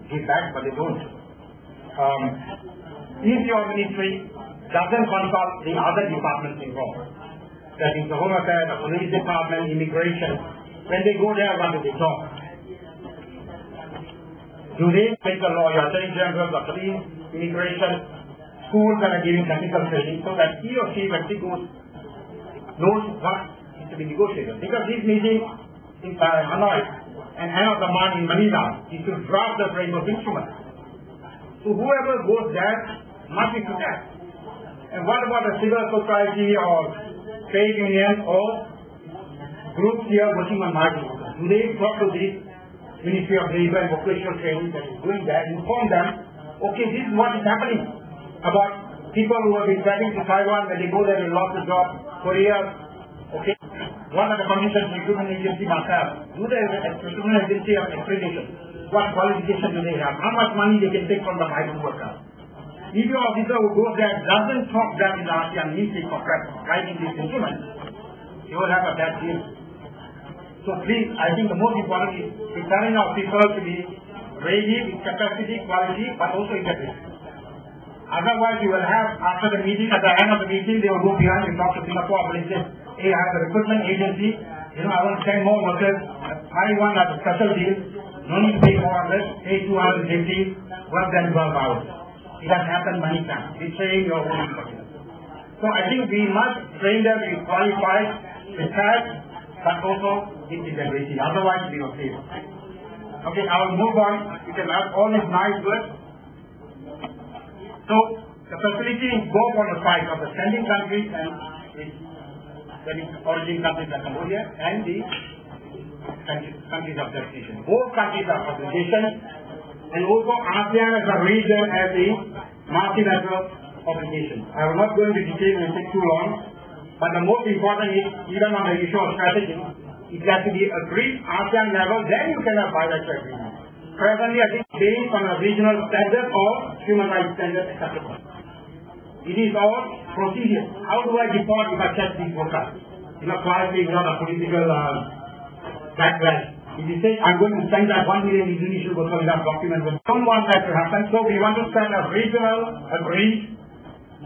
give back, but they don't. If your ministry doesn't consult the other departments involved, that is the Home Affairs, the Police Department, Immigration, when they go there, what do they talk? Do they make the law, your Attorney General, the Police, Immigration, schools that are giving technical training so that he or she, when he goes, knows what is to be negotiated? Because these meetings in Hanoi and end of the month in Manila is to draft the framework instrument. So whoever goes there must be prepared. And what about the civil society or trade union or groups here working on migrant workers? Do they talk to the Ministry of Labour and Vocational Training that is doing that, inform them, okay, this is what is happening about people who have been traveling to Taiwan, when they go there they lost the job, Korea, okay, what are the conditions recruitment agency must have? Do they have a recruitment agency have accreditation? What qualification do they have? How much money they can take from the migrant workers? If your officer who goes there doesn't talk that in the ASEAN meeting for writing this instrument, you will have a bad deal. So please, I think the most important is preparing our people to be ready with capacity, quality, but also integrity. Otherwise, you will have, after the meeting, at the end of the meeting, they will go behind and talk to Singapore and say, hey, I have a recruitment agency, I want to send more workers, I want a special deal, no need to pay 400, pay 250, work then 12 hours. It has happened many times. Betray your own people. So I think we must train them to be qualified, prepared, but also in integrity. Otherwise, we will fail. Okay, I will move on. You can have all these nice words. So the facility is both on the side of the sending countries and the origin countries like Cambodia and the countries of destination. Both countries are obligations, and also ASEAN as a region as a multilateral obligation. I will not go into detail, it will take too long, but the most important is, even on the issue of strategy, it has to be agreed ASEAN level, then you can have bilateral agreement. Presently, I think based on a regional standard or human rights standard acceptable. It is all procedure. How do I deport if I catch these workers? Quietly without a political backlash. If you say, I'm going to send that 1 million Indonesian workers without documents, we don't want that to happen, so we want to send a regional, agreed,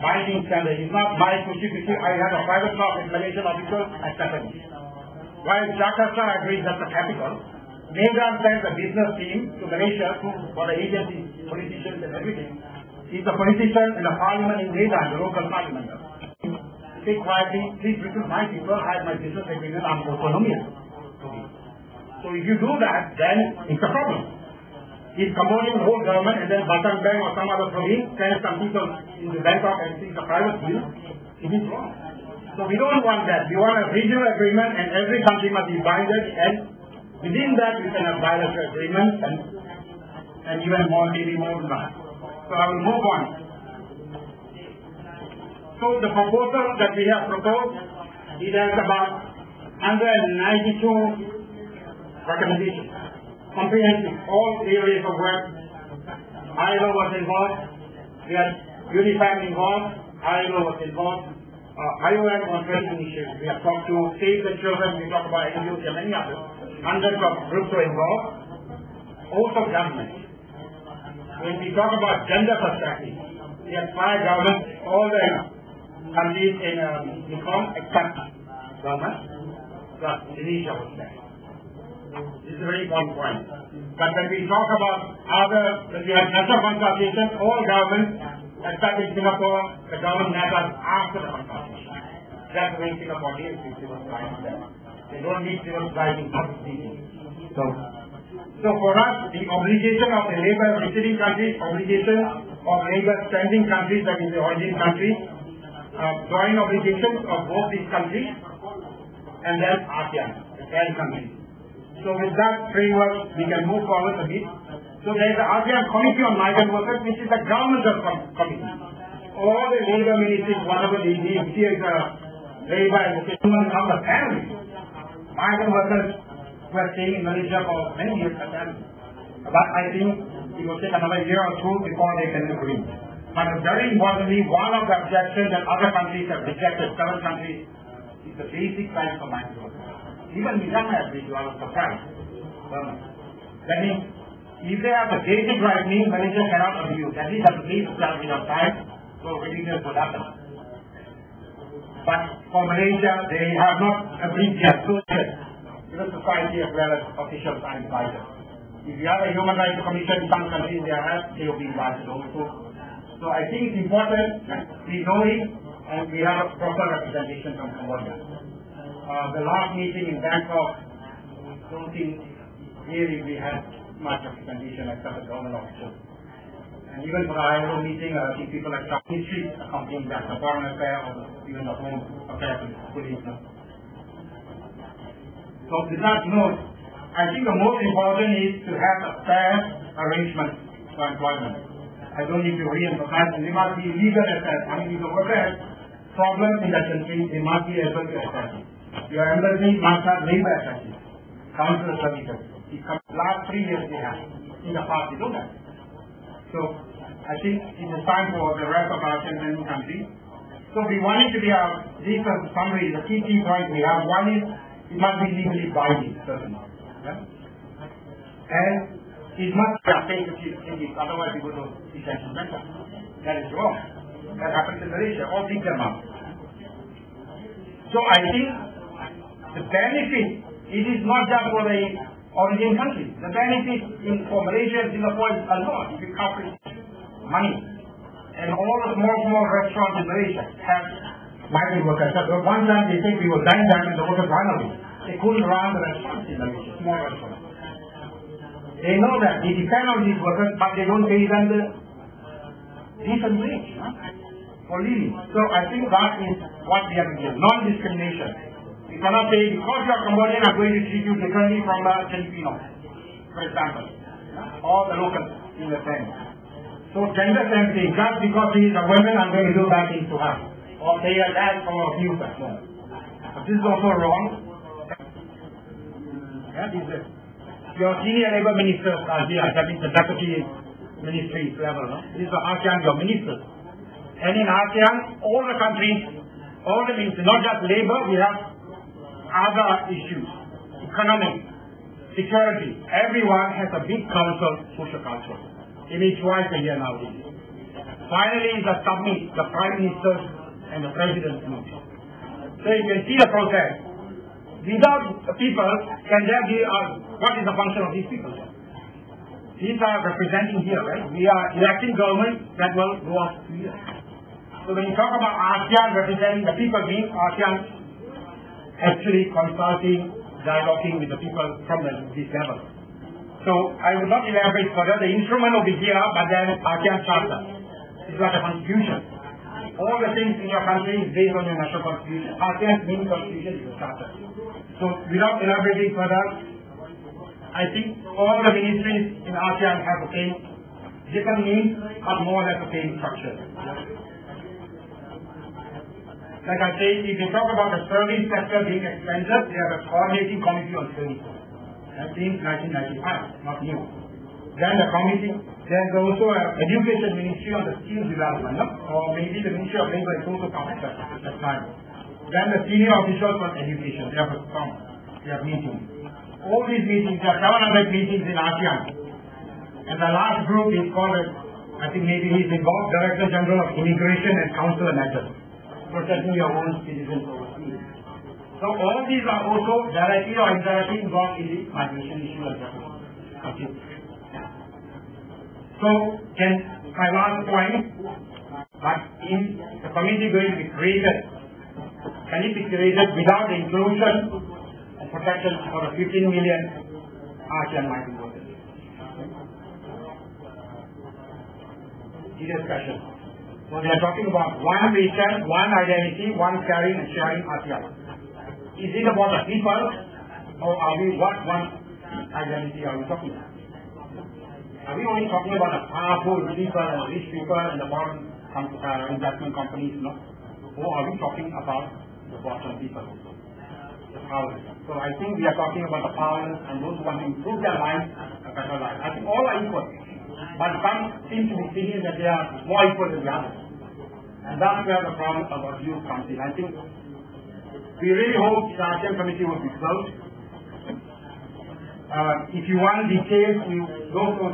binding standard. It's not my pushy. I have a private law implementation officer, acceptable. While Jakarta agrees that's the capital, Medan sends a business team to Malaysia for the agencies, politicians and everything. He's a politician in the parliament in Medan, the local parliament. Say quietly, please recruit my people, I have my business agreement on autonomy. So if you do that, then it's a problem. If Cambodian whole government and then Batam Bank or some other province sends some people into Bangkok and seek a private deal, it is wrong. So we don't want that. We want a regional agreement and every country must be binded, and within that we can have bilateral agreements and even more, maybe more than that. So I will move on. So the proposal that we have proposed, it has about 192 recommendations, comprehensive, all areas of work. ILO was involved, we had UNIFAM involved, ILO was involved, IOM on training initiatives. We have talked to Save the Children, we talked about NGOs and many others. Hundreds of groups were involved, also government. When we talk about gender perspective, we have 5 governments, all the countries in Mekong except government, plus Indonesia was there. This is a very important point. But when we talk about when we have national consultation, all governments, except in Singapore, the government matters after the consultation. That's the way Singapore deals with civil society. They don't need civil society public speaking. So for us, the obligation of the labor receiving countries, obligation of labor sending countries, that is the origin country, joint obligation of both these countries, and then ASEAN, the 10 countries. So with that framework, we can move forward a bit. So there is the ASEAN Committee on Migrant Workers, which is the governmental committee. All the labor ministries, whatever they need, here is the labor and vocational of the family. Migrant workers who are staying in Malaysia for many years are family. But I think it will take another year or two before they can agree. But very importantly, one of the objections that other countries have rejected, 7 countries, is the basic rights for migrant workers. Even Myanmar agreed, I was surprised. That means If they have the basic right, means Malaysia cannot abuse. At least have to leave itself enough time so wickedness would happen. But for Malaysia, they have not agreed their social civil society as well as officials and advisors. If you have a human rights commission in some countries, they will be invited also. So I think it's important that we know it and we have a proper representation from Cambodia. The last meeting in Bangkok, don't think really we had much representation except the government officials. And even for the ILO meeting, I think people like ministry accompanying that, the foreign affairs or even the home affairs and police. So with that note, I think the most important is to have a fair arrangement for employment. I don't need to re-emphasize, and they must be legal assets. I mean, if the worker has problems in that country, they must be able to assess it. Your embassy must have labor assessment, consular services. Last 3 years they have. In the past they don't have. So I think it is time for the rest of our ASEAN countries. So we want it to be these are the summary, the key points we have. One is it must be legally binding, certainly. Yeah? And it must be updated in it, otherwise we go to detention center. That is wrong. That happens in Malaysia, all big them up. So I think the benefit, it is not just for the origin countries. The benefit for Malaysia and Singapore is a lot if you calculate money. And all the small restaurants in Malaysia have migrant workers. So one time they think we will dine them and the workers run away. They couldn't run the restaurants in Malaysia, small restaurants. They know that they depend on these workers, but they don't pay them the decent wage for living. So I think that is what we have to do. Non-discrimination. You cannot say, because you are Cambodian, I'm going to treat you differently from a Filipino, for example, or the locals in the family. So gender sensitive, just because he is a woman, I'm going to do bad things to her. Or say a dad from abuse at home. But this is also wrong. Your senior labor ministers are here, that means the deputy ministry level. No? These are ASEAN, your ministers. And in ASEAN, all the countries, all the ministers, not just labor, we have other issues, economic, security. Everyone has a big council, social council. They meet twice a year nowadays. Finally, the summit, the prime ministers and the presidents meet. So you can see the process. Without the people, can there be what is the function of these people? These are representing here, right? We are electing government that will go on 2 years. So when you talk about ASEAN representing the people, means ASEAN actually consulting, dialoguing with the people from this level. So I will not elaborate further. The instrument will be here, but then ASEAN Charter. It's like a constitution. All the things in your country is based on your national constitution. ASEAN's main constitution is the Charter. So without elaborating further, I think all the ministries in ASEAN have the same, different needs, but more or less the same structure. Like I say, if you talk about the service sector being expensive, they have a coordinating committee on services. That's since 1995, not new. Then the committee, there's also an education ministry on the skills development, no? Or maybe the Ministry of Labour is also part of that time. Then the senior officials on education, they have a come, they have meetings. All these meetings, there are 700 meetings in ASEAN. And the last group is called, I think maybe he's involved, Director General of Immigration and Consular Matters, protecting your own citizens overseas. So all these are also directly or indirectly involved in the migration issue as well. Okay. So, my last point, but in the committee going to be created, can it be created without the inclusion and protection for the 15 million ASEAN migrant workers? Serious question. So they are talking about one nation, one identity, one caring and sharing ASEAN. Is it about the people, or are we what one identity are we talking about? Are we only talking about the powerful people and rich people and the foreign investment companies, no? Or are we talking about the bottom people also? The powerless. So I think we are talking about the powerless and those who want to improve their lives, a better life. I think all are equal. But some seem to be thinking that they are more equal than the others. And that's where the problem of abuse comes in. I think we really hope the ASEAN Committee will be closed. If you want details, you don't have